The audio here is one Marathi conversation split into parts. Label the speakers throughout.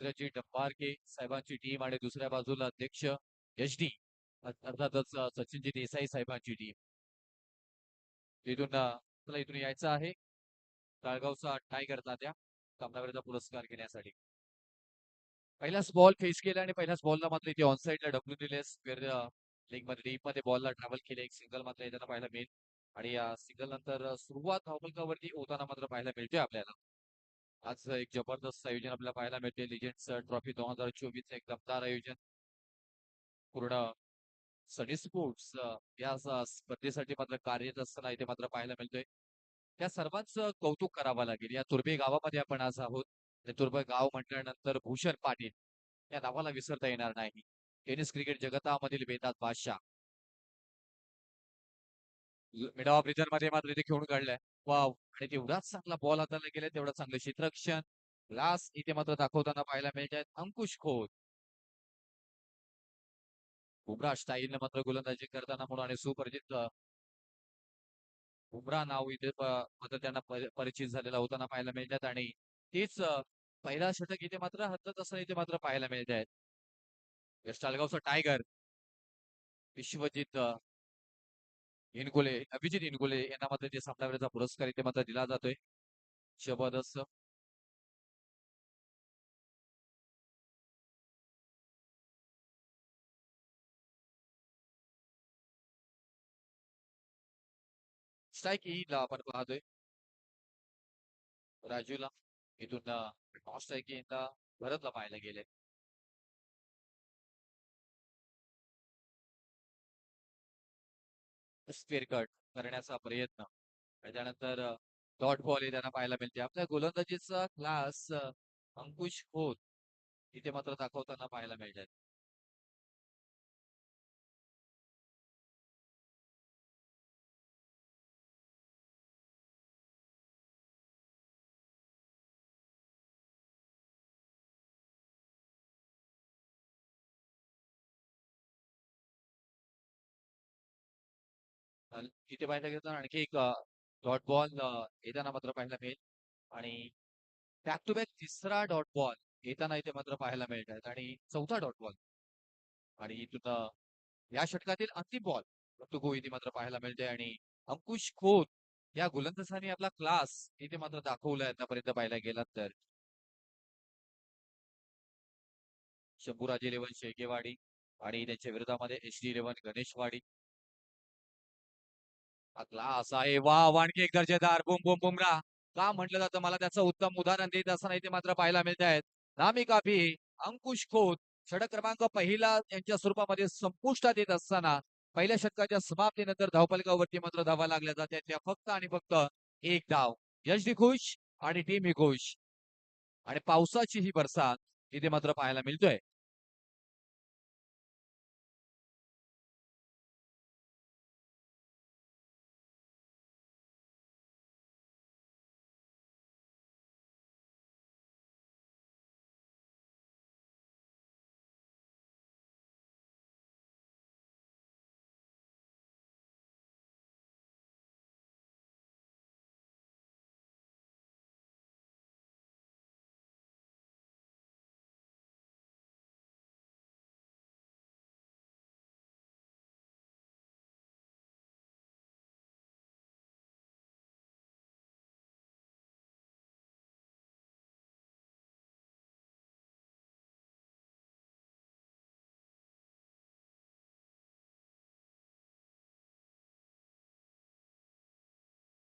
Speaker 1: इंद्रजी डंबारके साहेबांची टीम आणि दुसऱ्या बाजूला अध्यक्ष एच डी अर्थातच सचिनजी देसाई साहेबांची टीम. इथून यायचं आहे ताळगावचा टायगर तात्या सामनावीराचा पुरस्कार घेण्यासाठी. पहिलाच बॉल फेस केला आणि पहिल्याच बॉलला मात्र इथे ऑनसाईडला डब्ल्यू दिले. स्क्वेअर लेग मध्ये डीप मध्ये बॉलला ट्रॅव्हल केले. एक सिंगल मात्र येताना पाहायला मिळेल आणि या सिंगल नंतर सुरुवात धावफलकावरती होताना मात्र पाहायला मिळते आपल्याला. आज एक जबरदस्त आयोजन आपल्याला पाहायला मिळते. लिजेंड्स ट्रॉफी 2024 एक दमदार आयोजन पूर्ण सनी स्पोर्ट्स या स्पर्धेसाठी मात्र कार्यरत असताना इथे मात्र पाहायला मिळतोय. त्या सर्वांचं कौतुक करावं लागेल. या तुर्भे गावामध्ये आपण आज आहोत. तुर्भे गाव म्हटल्यानंतर भूषण पाटील या नावाला विसरता येणार नाही. टेनिस क्रिकेट जगतामधील बेताज बादशाह. मिड ऑफ रिझर्व मध्ये मात्र इथे खेळून काढलाय. वाव, आणि तेवढाच चांगला बॉल हाताला गेलाय, तेवढा चांगलं क्षेत्ररक्षण लास्ट इथे मात्र दाखवताना पाहायला मिळत आहेत अंकुश खोत. बुमराह स्टाईलने मात्र गोलंदाजी करताना म्हणून आणि सुपरिचित बुमराह नाव इथे मात्र त्यांना परिचित झालेला होताना पाहायला मिळतात आणि तेच पहिला षटक इथे मात्र हरकत असं इथे मात्र पाहायला मिळत आहेत. टाळगावचा टायगर विश्वजित इनगोले अभिजित इनगोले यांना मात्र ते सामनावीराचा पुरस्कार इथे मात्र दिला जातोय. जबरदस्त. स्ट्राईक येईल आपण पाहतोय राजूला. इथून टॉस स्ट्राईक येईल भरतला पाहायला गेले. स्क्वेअर कट करण्याचा प्रयत्न आणि त्यानंतर डॉट बॉल हे त्यांना पाहायला मिळते. आपल्या गोलंदाजीचा क्लास अंकुश खोत इथे मात्र दाखवताना पाहायला मिळतात. इथे पाहायला गेलं तर आणखी एक डॉट बॉल येताना मात्र पाहायला मिळेल आणि बॅक टू बॅक तिसरा डॉट बॉल येताना इथे मात्र पाहायला मिळत आहेत आणि चौथा डॉट बॉल आणि इथून या षटकातील अंतिम बॉल तो इथे मात्र पाहायला मिळते आणि अंकुश खोत या गोलंदाजाने आपला क्लास इथे मात्र दाखवलाय आतापर्यंत पाहायला गेलात तर. शंभूराजे 11 शेकेवाडी आणि त्यांच्या विरोधामध्ये HD11 गणेशवाडी. क्लास आहे. वा, आणखी एक दर्जेदार बुम बुम बुमरा का म्हटलं जातं, मला त्याचं उत्तम उदाहरण देत असताना इथे मात्र पाहायला मिळत आहेत. नामी काफी अंकुश खोत षटक क्रमांक पहिला यांच्या स्वरूपामध्ये संपुष्टात येत असताना पहिल्या षटकाच्या समाप्तीनंतर धावफलकावरती मात्र धावा लागल्या जातात. त्या फक्त आणि फक्त एक धाव. यशदी खुश आणि टीम ही खुश आणि पावसाची ही बरसात इथे मात्र पाहायला मिळतोय.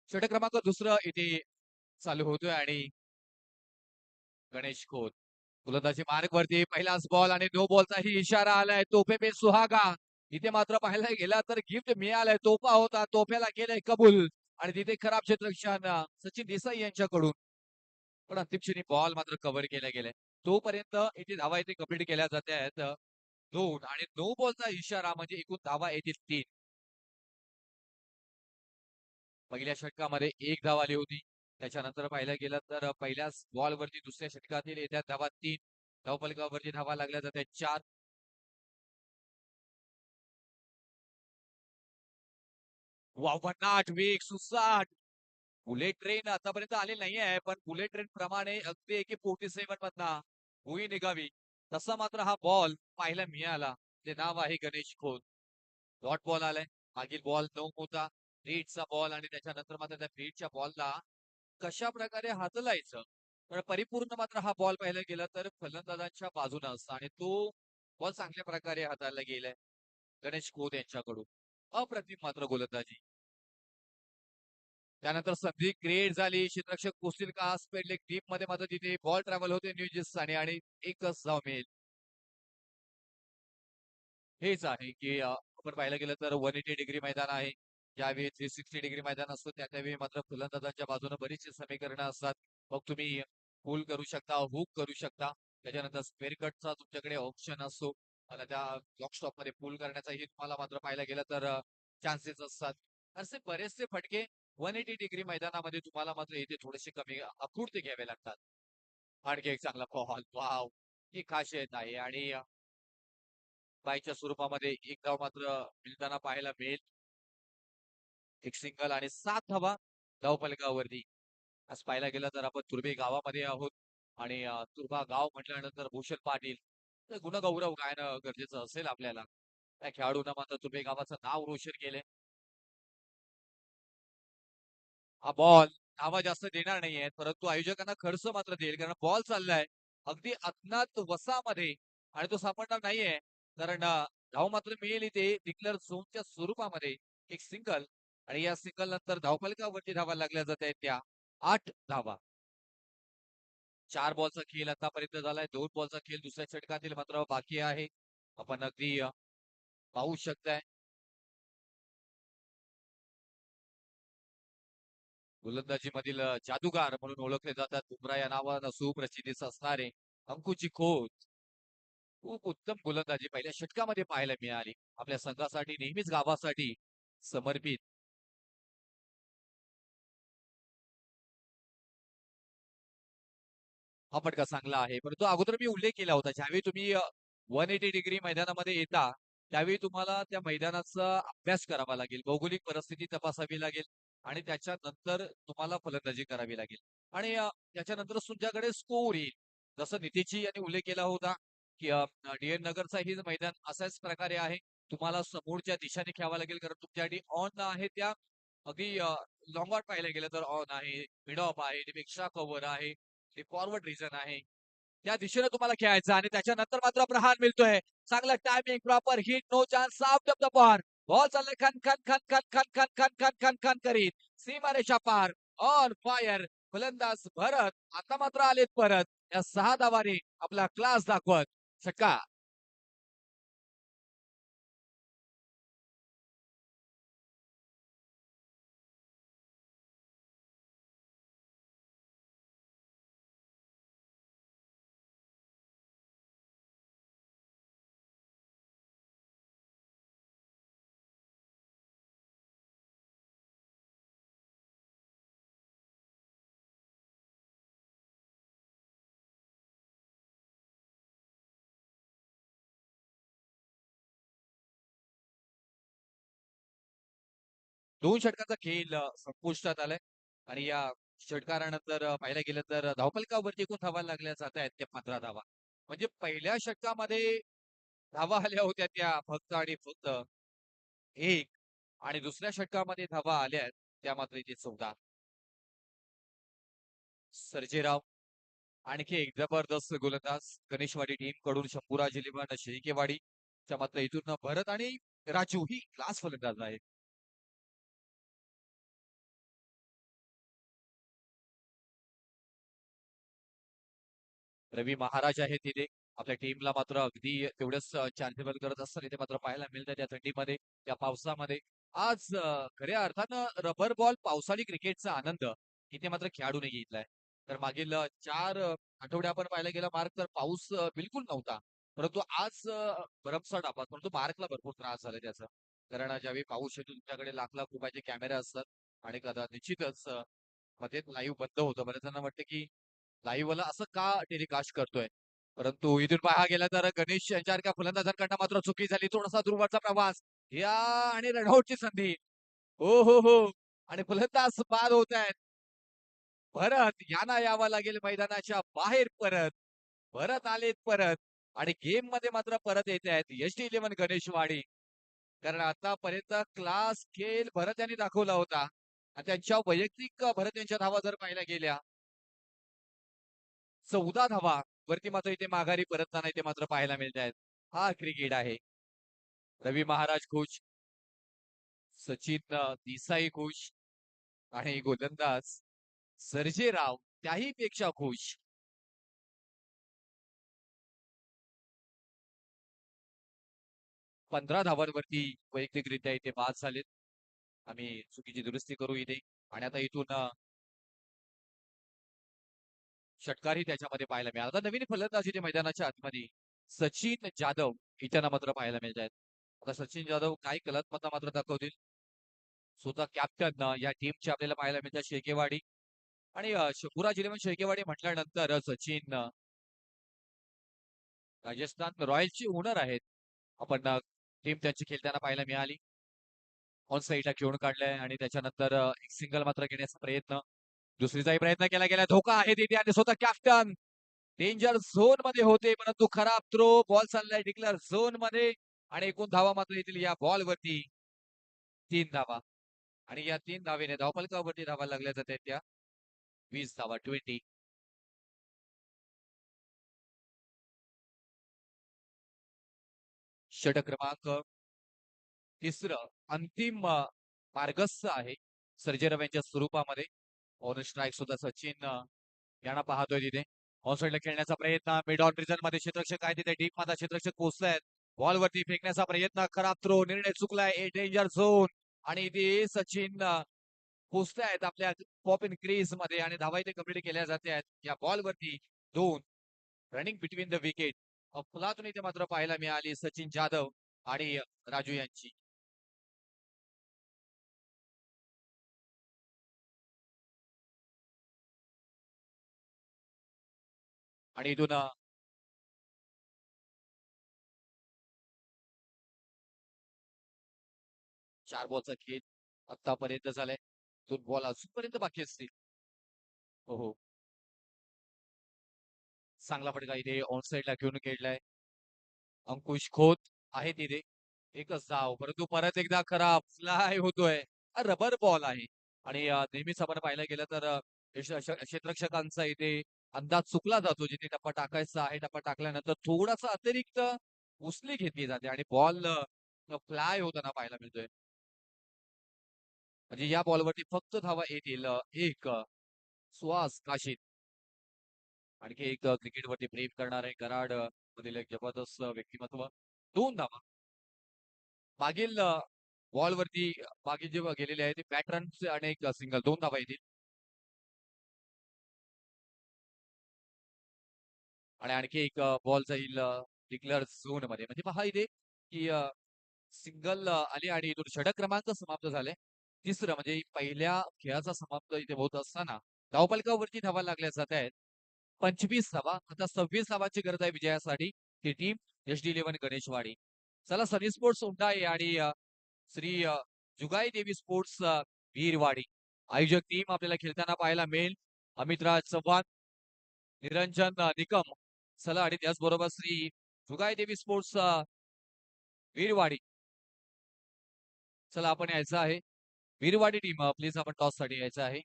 Speaker 1: षटक क्रमांक दुसरं इथे चालू होतोय आणि गणेश खोत गोलंदाजी मार्ग वरती पहिलाच बॉल आणि नो बॉलचाही इशारा आलाय. तोफे पे सुहागा इथे मात्र पाहायला गेला तर गिफ्ट मिळालंय. तोफा होता, तोफ्याला केलंय कबूल आणि तिथे खराब क्षेत्ररक्षण सचिन देसाई यांच्याकडून, पण अंतिम क्षणी बॉल मात्र कव्हर केला गेलाय. तोपर्यंत इथे धावा इथे कंप्लीट केल्या जाते आहेत 2 आणि नो बॉलचा इशारा म्हणजे एकूण धावा येतील 3. पहिल्या षटकामध्ये एक धाव आली होती. त्याच्यानंतर पाहिलं गेलं तर पहिल्याच बॉलवरती दुसऱ्या षटकातील येत्या धावा 3. धावफलकावरती धावा लागल्या जातात 4. वावनाट वेग सुसाट बुलेट ट्रेन आतापर्यंत आले नाही आहे, पण बुलेट ट्रेन प्रमाणे अगदी AK-47 मधना भुई निघावी तसा मात्र हा बॉल पाहायला मिळाला. ते नाव आहे गणेश खोत. डॉट बॉल आलाय. मागील बॉल 9 होता. रीडचा बॉल आणि त्याच्यानंतर मात्र त्या रीडच्या बॉलला कशा प्रकारे हाताळायचं. तर परिपूर्ण मात्र हा बॉल पाहायला गेला तर फलंदाजांच्या बाजूने असता आणि तो बॉल चांगल्या प्रकारे हाताळला गेलाय गणेश खोत यांच्याकडून. अप्रतिम मात्र गोलंदाजी. त्यानंतर संधी क्रिएट झाली. क्षेत्ररक्षक पोहोचतील का स्पेड लेग डीप मध्ये मात्र तिथे बॉल ट्रॅव्हल होते न्यूजीसने आणि एकच धाव मिळेल. हेच आहे की आपण पाहायला गेलं तर 180 डिग्री मैदान आहे. ज्यावेळी 360 डिग्री मैदान असतो त्यावेळी मात्र फलंदाजांच्या बाजूने बरीचशी समीकरणं असतात. मग तुम्ही पुल करू शकता, हुक करू शकता. त्याच्यानंतर स्क्वेअर कटचा तुमच्याकडे ऑप्शन असतो. आणि त्या ब्लॉक स्टॉप मध्ये पुल करण्याचाही तुम्हाला मात्र पाहायला गेलं तर चान्सेस असतात. असे बरेचसे फटके 180 डिग्री मैदानामध्ये तुम्हाला मात्र इथे थोडेसे कमी आखूडते घ्यावे लागतात. आणखी एक चांगला बॉल वाव ही खासियत आहे आणि बाईच्या स्वरूपामध्ये एक धाव मात्र मिळताना पाहायला मिळेल. एक सिंगल आणि 7 धावा धावफलकावरती. आज पाहायला गेलं तर आपण तुर्भे गावामध्ये आहोत आणि तुर्भा गाव म्हटल्यानंतर भूषण पाटील तर गुणगौरव गायनं गरजेचं असेल आपल्याला. त्या खेळाडूंना मात्र तुर्भे गावाचं नाव रोशन केलंय. हा बॉल धावा जास्त देणार नाहीये परंतु आयोजकांना खर्च मात्र देईल कारण बॉल चाललाय अगदी अज्ञात वसामध्ये आणि तो सापडणार नाहीये कारण धाव मात्र मिळेल इथे डिक्लेअर झोनच्या स्वरूपामध्ये एक सिंगल आणि या सिंगल नंतर धावफलकावरती धावा लागल्या जात आहेत त्या 8 धावा. 4 बॉलचा खेळ आतापर्यंत झालाय. 2 बॉलचा खेळ दुसऱ्या षटकातील मात्र बाकी आहे. आपण अगदी पाहू शकताय. गोलंदाजीमधील जादूगार म्हणून ओळखले जातात बुमरा या नावानं सुप्रसिद्धीस असणारे अंकुची खोत खूप उत्तम गोलंदाजी पहिल्या षटकामध्ये पाहायला मिळाली. आपल्या संघासाठी नेहमीच गावासाठी समर्पित. हा फटका चांगला आहे. परंतु अगोदर मी उल्लेख केला होता ज्यावेळी तुम्ही 180 डिग्री मैदानामध्ये येता त्यावेळी तुम्हाला त्या मैदानाचा अभ्यास करावा लागेल. भौगोलिक परिस्थिती तपासावी लागेल आणि त्याच्यानंतर तुम्हाला फलंदाजी करावी लागेल. आणि त्याच्यानंतर तुमच्याकडे स्कोर येईल. जसं नितीशजी यांनी उल्लेख केला होता की डीएन नगरचा ही मैदान अशाच प्रकारे आहे. तुम्हाला समोरच्या दिशाने खेळावं लागेल कारण तुमच्यासाठी ऑन आहे त्या अगदी लॉंग ऑन पाहायला गेलं तर ऑन आहे, मिड ऑफ आहे, एक्स्ट्रा कव्हर आहे. ते फॉरवर्ड रिझन आहे. त्या दिशेने तुम्हाला खेळायचं आणि त्याच्यानंतर मात्र प्रहार मिळतोय. चांगला timing, proper hit, no chance, साफ द पार. बॉल चाललाय खन खन खन खन खन खन खन खन खन खन करीत. सीमारेषा पार. On fire. फलंदाज भरत. आता मात्र आलेत परत. या 6 धावांनी आपला क्लास दाखवत. षटकार. दोन षटकाचा खेळ संपुष्टात आलाय आणि या षटकारानंतर पाहायला गेलं तर धावफलकावरती एकूण धावा लागल्या जात आहेत त्या 15 धावा. म्हणजे पहिल्या षटकामध्ये धावा आल्या होत्या त्या फक्त आणि फक्त एक आणि दुसऱ्या षटकामध्ये धावा आल्या आहेत त्या मात्र इथे 14. सर्जेराव आणखी एक जबरदस्त गोलंदाज गणेशवाडी टीम कडून शंभूराज लिमान शेळकेवाडी च्या मात्र इथून भरत आणि राजू ही क्लास फलंदाज आहे. रवी महाराज आहेत तिथे आपल्या टीमला मात्र अगदी तेवढंच चार्जेबल करत असताना इथे मात्र पाहायला मिळतं त्या थंडीमध्ये त्या पावसामध्ये. आज खऱ्या अर्थानं रबर बॉल पावसाळी क्रिकेटचा आनंद इथे मात्र खेळाडूने घेतलाय. तर मागील 4 आठवडे आपण पाहायला गेला मार्क तर पाऊस बिलकुल नव्हता. परंतु आज भरमसाठ आभाळ परंतु मार्कला भरपूर त्रास झाला त्याचा. कारण ज्यावेळी पाऊस येतो तुमच्याकडे लाख रुपयाचे कॅमेरे असतात आणि निश्चितच मध्ये लाईव्ह बंद होतं. बऱ्याच जणांना वाटतं की लाईव्ह वाला असं का टेलिकास्ट करतोय. परंतु इथून पाहा गेला तर गणेश यांच्यासारख्या फलंदाजांकडनं मात्र चुकी झाली. थोडासा दूरवरचा प्रवास या आणि रनआउटची संधी. हो हो हो आणि फलंदाज बाद होत आहेत. परत यांना यावं लागेल मैदानाच्या बाहेर परत. परत आलेत परत आणि गेम मध्ये मात्र परत येत आहेत SD11 गणेशवाडी. कारण आतापर्यंत क्लास खेळ भरत यांनी दाखवला होता आणि त्यांच्या वैयक्तिक भरत यांच्या धावा जर पाहायला गेल्या 14 धावा वरती मात्र इथे माघारी परतताना इथे मात्र पाहायला मिळत आहेत. हा क्रिकेट आहे. रवी महाराज खुश, सचिन देसाई खुश आणि गोलंदाज सर्जेराव त्याही पेक्षा खुश. 15 धावांवरती वैयक्तिकरित्या इथे बाद झालेत. आम्ही चुकीची दुरुस्ती करू इथे आणि आता इथून षटकारही त्याच्यामध्ये पाहायला मिळाला. आता नवीन फलंदाज इथे मैदानाच्या आतमध्ये सचिन जाधव इथं मात्र पाहायला मिळत आहेत. आता सचिन जाधव काय कलात्मकता मात्र दाखवतील. स्वतः कॅप्टन या टीमचे आपल्याला पाहायला मिळतात शेकेवाडी आणि शकुरा जिल्हा शेकेवाडी म्हटल्यानंतर सचिन राजस्थान रॉयल्सची ओनर आहेत. आपण टीम त्यांची खेळताना पाहायला मिळाली. ऑन साईडला खेळून काढलंय आणि त्याच्यानंतर एक सिंगल मात्र घेण्याचा प्रयत्न, दुसरीचाही प्रयत्न केला गेला. धोका आहे तिथे आणि स्वतः कॅप्टन डेंजर झोन मध्ये होते परंतु खराब थ्रो. बॉल चाललाय डिक्लेअर झोन मध्ये आणि एकूण धावा मात्र येतील या बॉल वरती 3 धावा आणि या 3 धावेने धावफलकावरती धावा लागल्या जातात त्या 20 धावा 20. षटक क्रमांक तिसरं अंतिम मार्गस्थ आहे सर्जेराव यांच्या स्वरूपामध्ये. ऑन स्ट्राईक सुद्धा सचिन यांना पाहतोय तिथे. ऑन साईडला खेळण्याचा प्रयत्न मिड ऑन रिझन मध्ये क्षेत्ररक्षक आहे तिथे डीप मध्ये क्षेत्ररक्षक पोहोचतायत. बॉल वरती फेकण्याचा प्रयत्न खराब थ्रो. निर्णय चुकलाय. ए डेंजर झोन आणि इथे सचिन पोहोचतायत आपल्या पॉप इन क्रीज मध्ये आणि धावा इथे कंप्लीट केल्या जाते आहेत. या बॉल वरती 2 रनिंग बिटवीन द विकेट अफलातून इथे मात्र पाहायला मिळाली सचिन जाधव आणि राजू यांची. आणि इथून 4 बॉलचा खेळ आतापर्यंत झालाय. 2 बॉल अजूनपर्यंत बाकी असतील. हो हो, चांगला फटका इथे ऑन साईडला घेऊन खेळलाय. अंकुश खोत आहे तिथे. एकच धाव परंतु परत एकदा खराब फ्लाय होतोय. हा रबर बॉल आहे आणि नेहमीच आपण पाहायला गेलं तर क्षेत्ररक्षकांचा इथे अंदाज चुकला जातो. जिथे टप्पा टाकायचा आहे टप्पा टाकल्यानंतर थोडासा अतिरिक्त उचली घेतली जाते आणि बॉल फ्लाय होताना पाहायला मिळतोय. म्हणजे या बॉलवरती फक्त धावा येतील एक. सुहास काशीद आणखी एक क्रिकेटवरती प्रेम करणारे कराड मधील एक जबरदस्त व्यक्तिमत्व. 2 धावा मागील बॉलवरती मागील जे गेलेले आहे ते पॅटर्न आणि एक सिंगल 2 धावा येतील आणि आणखी एक बॉल जाईल डिक्लेअर झोन मध्ये. म्हणजे पहा इथे की सिंगल आली आणि इथून षटक क्रमांक समाप्त झाले. तिसरं म्हणजे पहिल्या खेळाचा समाप्त इथे होत असताना धावफलकावरती धावा लागल्या जात आहेत 25 धावा. आता 26 धावांची गरज आहे विजयासाठी. ही टीम SD11 गणेशवाडी. चला सनी स्पोर्ट्स उंटाई आणि श्री जुगाई देवी स्पोर्ट्स वीरवाडी आयोजक टीम आपल्याला खेळताना पाहायला मिळेल. अमितराज चव्हाण, निरंजन निकम चला आणि त्याचबरोबर श्री जुगाई देवी स्पोर्ट्स वीरवाडी. चला आपण यायचं आहे. वीरवाडी टीम प्लीज आपण टॉस साठी यायचं आहे.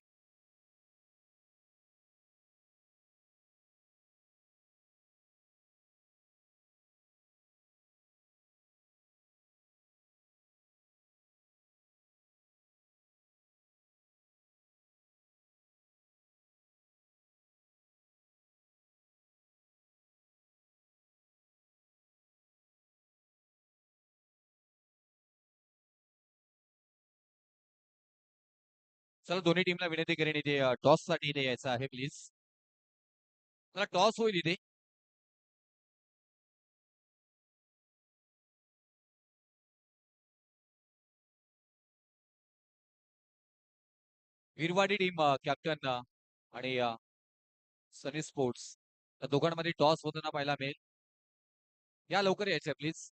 Speaker 1: चला दोन्ही टीमला विनंती करेन इथे टॉस साठी इथे यायचं आहे प्लीज. चला टॉस होईल इथे. वीरवाडी टीम कॅप्टन आणि सनी स्पोर्ट्स या दोघांमध्ये टॉस होताना पाहायला मिळेल. या लवकर यायचंय प्लीज.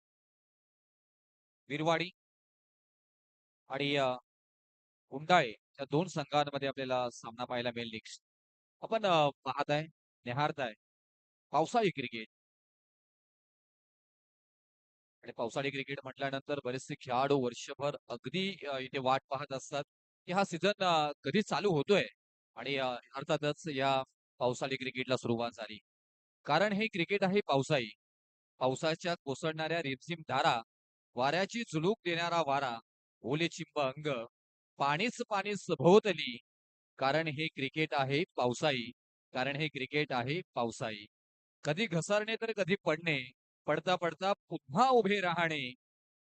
Speaker 1: वीरवाडी आणि उंडाळे या दोन संघांमध्ये आपल्याला सामना पाहायला मिळेल नेक्स्ट. आपण पाहताय निहारताय पावसाळी क्रिकेट. आणि पावसाळी क्रिकेट म्हटल्यानंतर बरेचसे खेळाडू वर्षभर अगदी इथे वाट पाहत असतात की हा सीझन कधी चालू होतोय. आणि अर्थातच या पावसाळी क्रिकेटला सुरुवात झाली. कारण हे क्रिकेट आहे पावसाळी. पावसाच्या कोसळणाऱ्या रिमझिम धारा, वाऱ्याची झुळूक देणारा वारा, ओले चिंब अंग, पाणीच पाणी सभोवतली. कारण हे क्रिकेट आहे पावसाळी. कारण हे क्रिकेट आहे पावसाळी. कधी घसरणे तर कधी पडणे, पडता पडता पुन्हा उभे राहणे.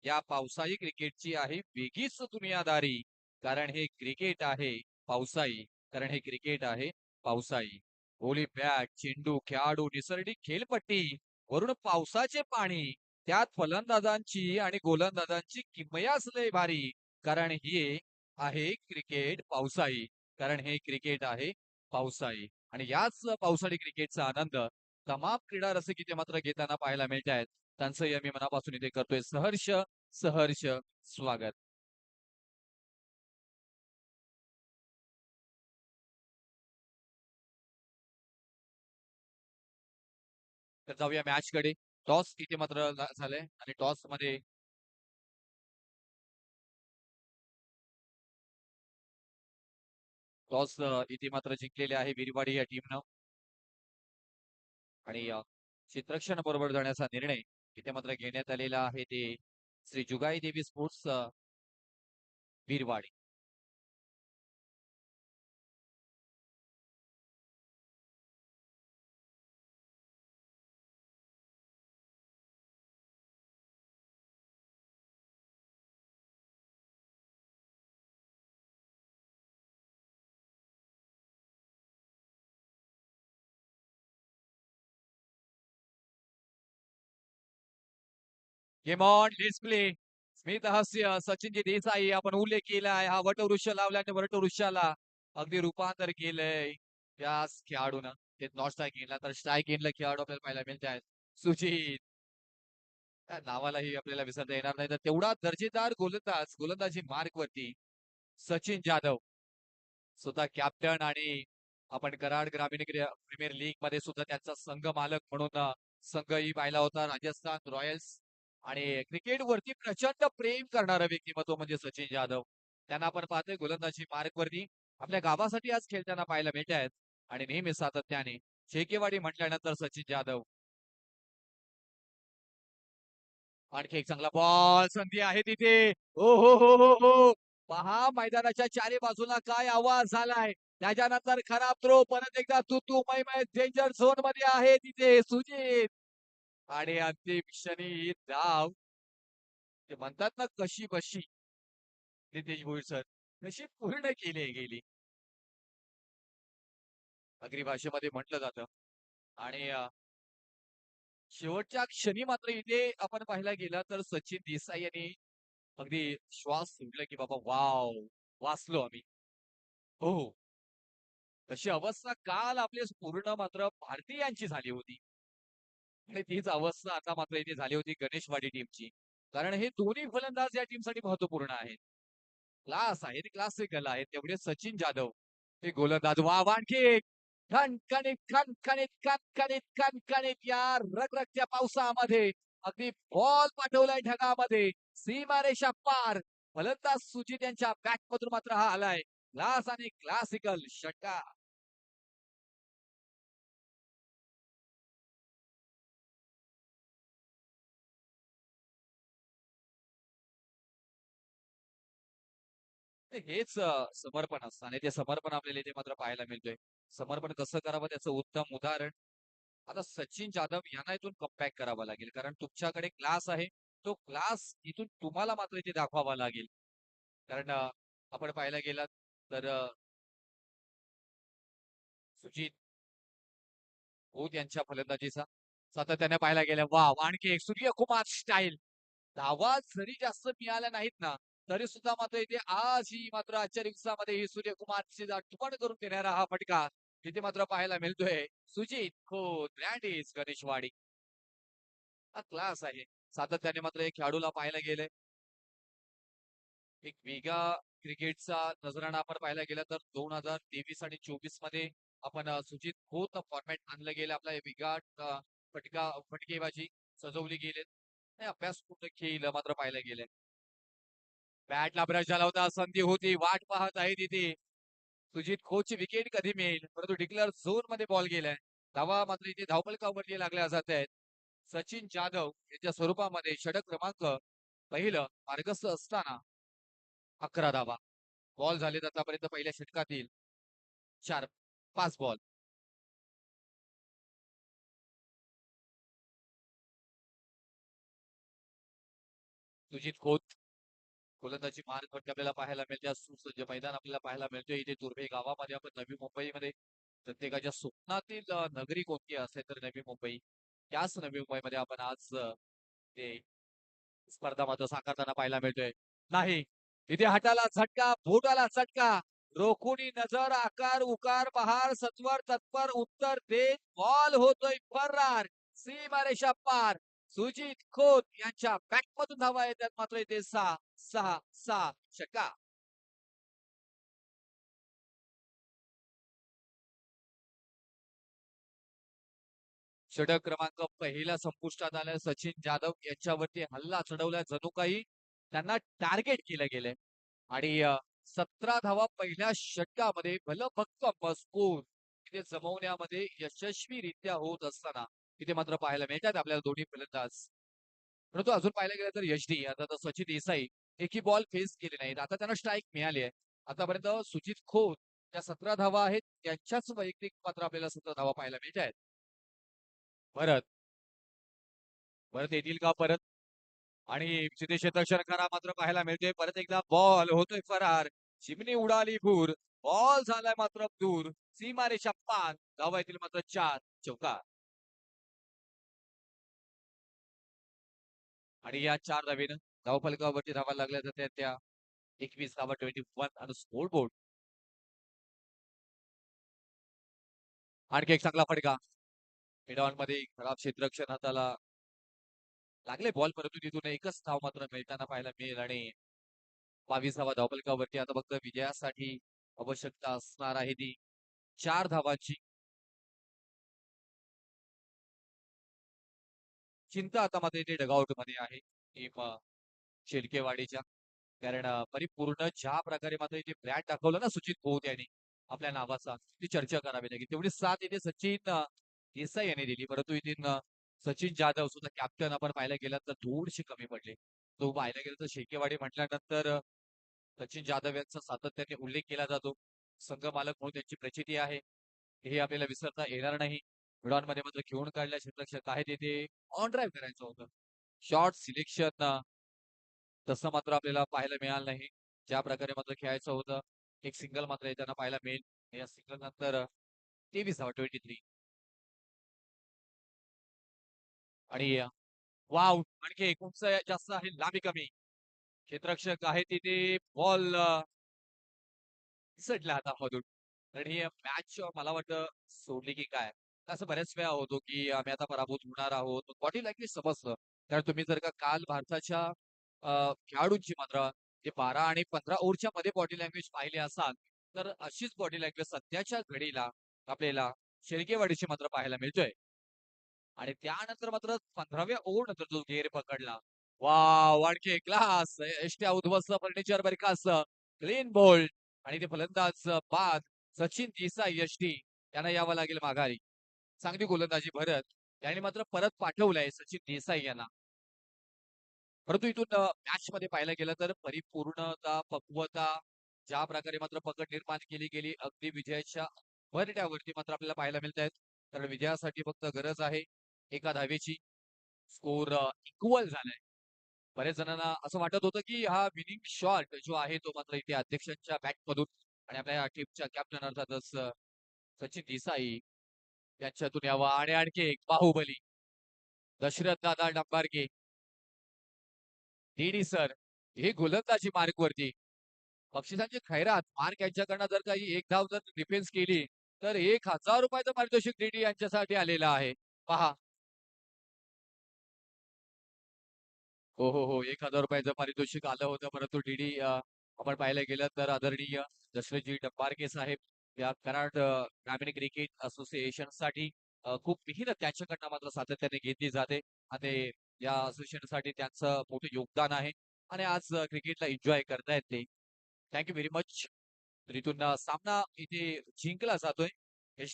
Speaker 1: या पावसाळी क्रिकेटची आहे वेगळीच दुनियादारी. कारण हे क्रिकेट आहे पावसाळी. कारण हे क्रिकेट आहे पावसाळी. ओली बॅट, चेंडू, खेळाडू, निसर्डी खेळपट्टी, वरून पावसाचे पाणी, त्यात फलंदाजांची आणि गोलंदाजांची किमयाच लय भारी. कारण हे आहे क्रिकेट पावसाळी. कारण हे क्रिकेट आहे पावसाळी. आणि याच पावसाळी क्रिकेटचा आनंद तमाम क्रीडा रसिक इथे मात्र घेताना पाहायला मिळत आहेत. त्यांचंही आम्ही मनापासून इथे करतोय सहर्ष सहर्ष स्वागत. तर जाऊया मॅच कडे. टॉस इथे मात्र झालंय आणि टॉस मध्ये टॉस इथे मात्र जिंकलेले आहे वीरवाडी या टीमनं. आणि चित्रक्षण बरोबर जाण्याचा निर्णय इथे मात्र घेण्यात आलेला आहे ते Shri Jugai Devi sports Veerwadi. Game on display. स्मित हास्य सचिनजी देसाई आपण उल्लेख केलाय. हा वटवृक्ष लावल्याने वटवृक्षाला अगदी रूपांतर केलंय त्याच खेळाडूनं. ते नॉट स्ट्राईक इनला तर स्ट्राईक इनला खेळाडू आपल्याला पाहायला मिळत आहेत. सुजित, त्या नावालाही आपल्याला विसरता येणार नाही. तर तेवढा दर्जेदार गोलंदाजी मार्क वरती सचिन जाधव स्वतः कॅप्टन. आणि आपण कराड ग्रामीण प्रीमियर लीग मध्ये सुद्धा त्यांचा संघ मालक म्हणून संघही पाहिला होता राजस्थान रॉयल्स. आणि क्रिकेट वरती प्रचंड प्रेम करणारं व्यक्तिमत्व म्हणजे सचिन जाधव. त्यांना आपण पाहतोय गोलंदाजी मार्क वरती आपल्या गावासाठी आज खेळताना पाहायला मिळत आहेत. आणि नेहमी सातत्याने शेकेवाडी म्हटल्यानंतर सचिन जाधव. आणखी एक चांगला बॉल संधी आहे तिथे. हो हो हो हो हो. पहा मैदानाच्या चारी बाजूला काय आवाज झालाय. त्याच्यानंतर खराब थ्रो परत एकदा तू तू मै डेंजर झोन मध्ये आहे तिथे सुजित. आणि अंतिम क्षणी धाव. ते म्हणतात ना कशी बशी नितेश भोईर सर कशी पूर्ण केली गेली अग्री भाषेमध्ये म्हटलं जातं. आणि शेवटच्या क्षणी मात्र इथे आपण पाहायला गेला तर सचिन देसाई यांनी अगदी श्वास सुटला की बाबा वाव वाचलो आम्ही. हो हो. तशी अवस्था काल आपली पूर्ण मात्र भारतीयांची झाली होती. आणि तीच अवस्था आता मात्र इथे झाली होती गणेशवाडी टीमची. कारण हे दोन्ही फलंदाज या टीमसाठी महत्वपूर्ण आहेत. क्लास आहे क्लासिकल आहे तेवढे सचिन जाधव हे गोलंदाज वा आणखी खणखणीत खणखणीत खणखणीत खणखणीत या रगरगत्या पावसामध्ये अगदी बॉल पाठवलाय ढगामध्ये सीमारेषा पार. फलंदाज सुजित यांच्या बॅट मधून मात्र हा आलाय क्लास आणि क्लासिकल षटकार. हेच समर्पण असतं आणि ते समर्पण आपल्याला इथे मात्र पाहायला मिळतोय. समर्पण कसं करावं त्याचं उत्तम उदाहरण आता सचिन जाधव यांना इथून कमबॅक करावा लागेल. कारण तुमच्याकडे क्लास आहे. तो क्लास इथून तुम्हाला मात्र इथे दाखवावा लागेल. कारण आपण पाहायला गेलात तर सुजित खोत यांच्या फलंदाजीचा सातत्याने पाहायला गेलं वा आणखी एक सूर्यकुमार स्टाईल. धावा जरी जास्त मिळाल्या नाहीत ना तरी सुद्धा मात्र इथे आज ही मात्र आजच्या दिवसामध्ये ही सूर्यकुमारची आठवण करून देणारा हा फटका इथे मात्र पाहायला मिळतोय. सुजित खोत ब्रँडिस गणेशवाडी हा क्लास आहे. सातत्याने मात्र एक खेळाडूला पाहायला गेलंय. एक वेगळा क्रिकेटचा नजराणा आपण पाहायला गेला तर 2023 आणि 24 मध्ये आपण सुचित खोत फॉर्मॅट आणलं गेलं आपला विगाट फटकेबाजी सजवली गेले अभ्यासपूर्ण खेळ मात्र पाहायला गेले. बॅटला ब्रश झाला होता, संधी होती, वाट पाहत आहे तिथे सुजित खोची विकेट कधी मिळेल, परंतु डिक्लेअर झोन मध्ये बॉल गेलाय. धावा मात्र इथे धावपलकावरती लागल्या जात आहेत. सचिन जाधव यांच्या स्वरूपामध्ये षटक क्रमांक पहिलं मार्गस्थ असताना 11 धावा बॉल झालेत आतापर्यंत पहिल्या षटकातील 5 बॉल. सुजित खोत गोलंदाजी मार्ग आपल्याला पाहायला मिळते. सुसज्ज मैदान आपल्याला पाहायला मिळते इथे तुर्भे गावामध्ये. आपण नवी मुंबईमध्ये प्रत्येकाच्या स्वप्नातील नगरी कोणती असेल तर नवी मुंबई, त्याच नवी मुंबईमध्ये आपण आज ते स्पर्धा मात्र साकारताना पाहायला मिळतोय. नाही इथे हाताला झटका, बोटाला झटका, रोखुनी नजर, आकार उकार बहार सत्वर तत्पर उत्तर देत बॉल होतोय फरार सीमारेषा पार. सुजित खोत यांच्या बॅटमधून धावा येतात मात्र इथे 6 षटका. षटक क्रमांक पहिला संपुष्टात आलाय. सचिन जाधव यांच्यावरती हल्ला चढवलाय, जणू काही त्यांना टार्गेट केलं गेलंय आणि 17 धावा पहिल्या षटकामध्ये भक्कम स्कोर तिथे जमवण्यामध्ये यशस्वीरित्या होत असताना तिथे मात्र पाहायला मिळतात आपल्याला दोन्ही फलंदाज. परंतु अजून पाहायला गेलं तर यशडी आता तर सचिन देसाई एकही बॉल फेस केले नाहीत. आता त्यांना स्ट्राईक मिळाली आहे. आतापर्यंत सुजित खोत त्या 17 धावा आहेत, त्यांच्याच वैयक्तिक मात्र आपल्याला 17 धावा पाहायला मिळत आहेत. परत परत येतील का परत आणि तिथे क्षेत्ररक्षण करा मात्र पाहायला मिळते. परत एकदा बॉल होतोय फरार, चिमणी उडाली भूर, बॉल झालाय मात्र दूर, सीमारेषा पार, धावा येतील मात्र 4 चौका. आणि या 4 धावेनं धावफलकावरती धावा लागल्या जातात त्या 21 धावा 21 आणि स्कोर बोर्ड. आणखी एक चांगला फटका मिडॉन मध्ये खराब क्षेत्ररक्षण हाताला लागले बॉल, परंतु तिथून एकच धाव मात्र मिळताना पाहायला मिळेल आणि 22 धावा धावफलकावरती. आता फक्त विजयासाठी आवश्यकता असणार आहे ती 4 धावांची. चिंता आता मात्र इथे डगआउट मध्ये आहे टीम शेलकेवाडीच्या, कारण परिपूर्ण ज्या प्रकारे मात्र इथे ब्रॅट दाखवलं ना सुचित खोत यांनी आपल्या नावाचा, ती चर्चा करावी लागेल. तेवढी साथ इथे सचिन देसाई यांनी दिली, परंतु इथे सचिन जाधव सुद्धा कॅप्टन आपण पाहायला गेलं तर थोडीशी कमी पडली. तो पाहायला गेलं तर शेकेवाडी म्हटल्यानंतर सचिन जाधव यांचा सातत्याने उल्लेख केला जातो. संघ मालक म्हणून त्यांची प्रचिती आहे, हे आपल्याला विसरता येणार नाही. मध्ये मात्र घेऊन काढल्या क्षेत्ररक्षक आहे तिथे ऑन ड्राईव्ह करायचं होतं. शॉर्ट सिलेक्शन तसं मात्र आपल्याला पाहायला मिळालं नाही. ज्या प्रकारे मात्र खेळायचं होतं एक सिंगल मात्र येताना पाहायला मिळेल. या सिंगल नंतर 23 धावा 23 आणि वाव आणखी एकूणच जास्त आहे, लांबी कमी. क्षेत्ररक्षक आहे तिथे बॉल सडला हातामधून आणि ही मॅच मला वाटतं सोडली की काय. असं बऱ्याच वेळा होतो की आम्ही आता पराभूत होणार आहोत, बॉडी लँग्वेज समजतं. कारण तुम्ही जर का काल भारताच्या खेळाडूंची मात्र जे 12 आणि 15 ओव्हरच्या मध्ये बॉडी लँग्वेज पाहिली असाल तर अशीच बॉडी लँग्वेज सध्याच्या घडीला आपल्याला शेळकेवाडीची मात्र पाहायला मिळतोय. आणि त्यानंतर मात्र 15व्या ओव्हर नंतर जो गेअर पकडला, वाव आणखी क्लास एसट्या उद्ध्वस्त फर्निचर बरखास्त क्लीन बोल्ड आणि ते फलंदाज बाद सचिन देसाई यष्टी यांना यावं लागेल माघारी. चांगली गोलंदाजी भरत यांनी मात्र परत पाठवलंय सचिन देसाई यांना. परंतु इथून मॅच मध्ये पाहायला गेलं तर परिपूर्णता पक्वता ज्या प्रकारे मात्र पकड निर्माण केली गेली अगदी विजयाच्या भरट्यावरती मात्र आपल्याला पाहायला मिळत आहेत. कारण विजयासाठी फक्त गरज आहे एका धावेची. स्कोर इक्वल झालाय. बरेच जणांना असं वाटत होतं की हा विनिंग शॉट जो आहे तो मात्र इथे अध्यक्षांच्या बॅटमधून आणि आपल्या टीमच्या कॅप्टन अर्थातच सचिन देसाई यांच्यातून यावा. आणि आणखी एक बाहुबली दशरथ दादा डंबारके डीडी सर हे गोलंदाजी मार्क वरती बक्षिसांची खैरात मार्क यांच्याकडनं जर काही एक धाव जर डिफेन्स केली तर 1000 रुपयाचं पारितोषिक डीडी यांच्यासाठी आलेलं आहे. पहा, हो 1000 रुपयाचं पारितोषिक आलं होतं, परंतु डीडी आपण पाहायला गेलं तर आदरणीय दशरथजी डंबारके साहेब या कराड ग्रामीण क्रिकेट असोसिएशनसाठी खूप मेहनत त्यांच्याकडनं मात्र सातत्याने घेतली जाते आणि या असोसिएशनसाठी त्यांचं मोठं योगदान आहे आणि आज क्रिकेटला एन्जॉय करतायत ते. Thank you very much. तर इथून सामना इथे जिंकला जातोय.